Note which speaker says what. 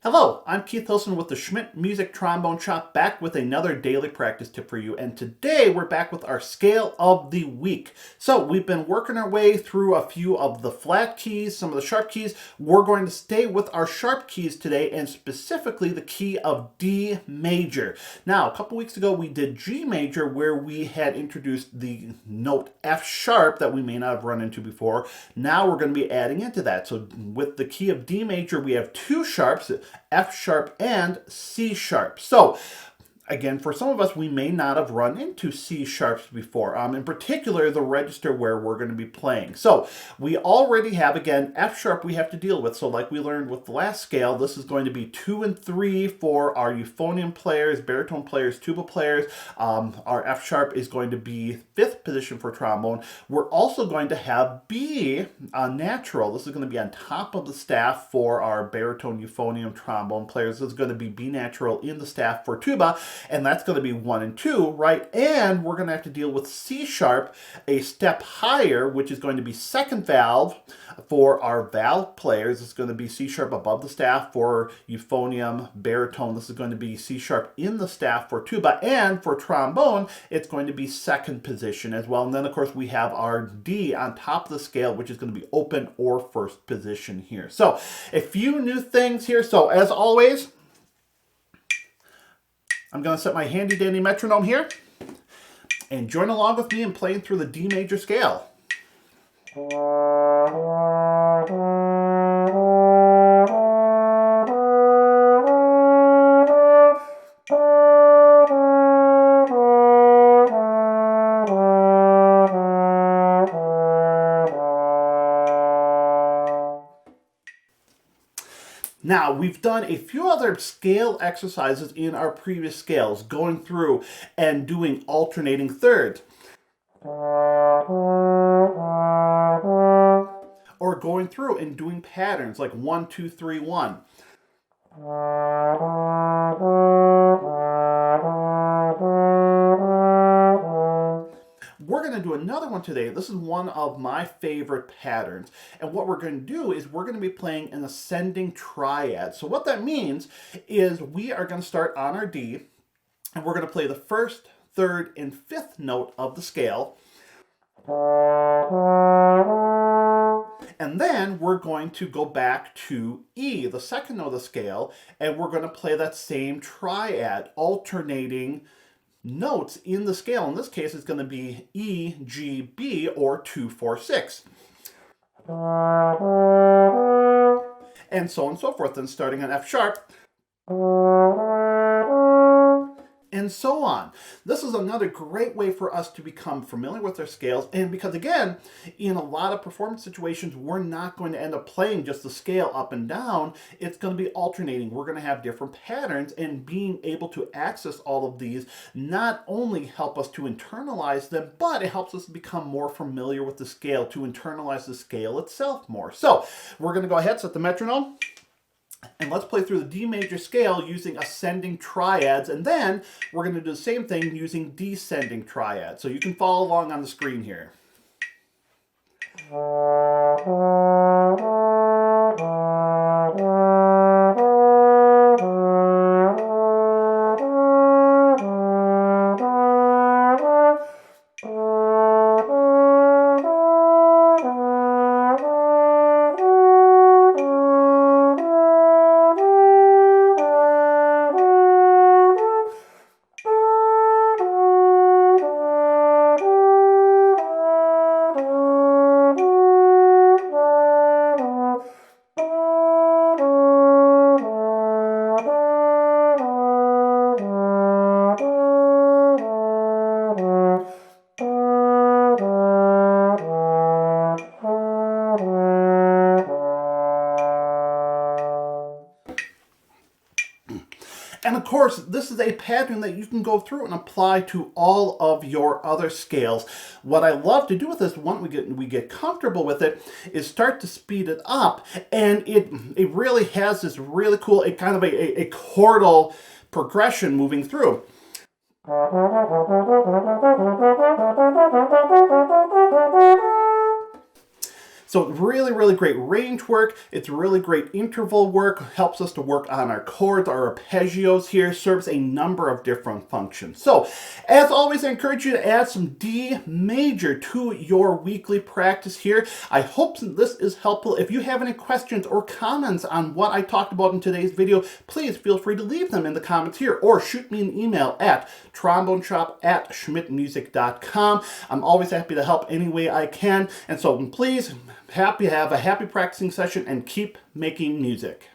Speaker 1: Hello, I'm Keith Hilson with the Schmidt Music Trombone Shop, back with another daily practice tip for you. And today we're back with our scale of the week. So we've been working our way through a few of the flat keys, some of the sharp keys. We're going to stay with our sharp keys today, and specifically the key of D major. Now, a couple weeks ago we did G major, where we had introduced the note F sharp that we may not have run into before. Now we're going to be adding into that. So with the key of D major, we have two sharps, F sharp and C sharp. So again, for some of us, we may not have run into C sharps before, in particular the register where we're going to be playing. So we already have, again, F sharp we have to deal with. So like we learned with the last scale, this is going to be 2 and 3 for our euphonium players, baritone players, tuba players. Our F sharp is going to be 5th position for trombone. We're also going to have B natural. This is going to be on top of the staff for our baritone, euphonium, trombone players. This is going to be B natural in the staff for tuba. And that's going to be 1 and 2, right? And we're going to have to deal with C sharp a step higher, which is going to be 2nd valve for our valve players. It's going to be C sharp above the staff for euphonium, baritone. This is going to be C sharp in the staff for tuba. And for trombone, it's going to be 2nd position as well. And then, of course, we have our D on top of the scale, which is going to be open or 1st position here. So a few new things here. So as always, I'm going to set my handy dandy metronome here and join along with me in playing through the D major scale. Now, we've done a few other scale exercises in our previous scales, going through and doing alternating thirds, or going through and doing patterns like 1, 2, 3, 1. We're going to do another one today. This is one of my favorite patterns. And what we're going to do is we're going to be playing an ascending triad. So what that means is we are going to start on our D, and we're going to play the 1st, 3rd, and 5th note of the scale. And then we're going to go back to E, the 2nd note of the scale, and we're going to play that same triad, alternating notes in the scale. In this case, it's going to be E, G, B, or 2, 4, 6. And so on and so forth. Then starting on F sharp, and so on. This is another great way for us to become familiar with our scales, and because again, in a lot of performance situations, we're not going to end up playing just the scale up and down. It's going to be alternating. We're going to have different patterns, and being able to access all of these not only help us to internalize them, but it helps us become more familiar with the scale, to internalize the scale itself more. So we're going to go ahead, set the metronome, and let's play through the D major scale using ascending triads, and then we're going to do the same thing using descending triads. So you can follow along on the screen here. And of course, this is a pattern that you can go through and apply to all of your other scales. What I love to do with this, once we get comfortable with it, is start to speed it up. And it really has this really cool, kind of a chordal progression moving through. So really, really great range work. It's really great interval work, helps us to work on our chords, our arpeggios here, serves a number of different functions. So as always, I encourage you to add some D major to your weekly practice here. I hope this is helpful. If you have any questions or comments on what I talked about in today's video, please feel free to leave them in the comments here or shoot me an email at tromboneshop@schmidtmusic.com. I'm always happy to help any way I can. And so please have a happy practicing session and keep making music.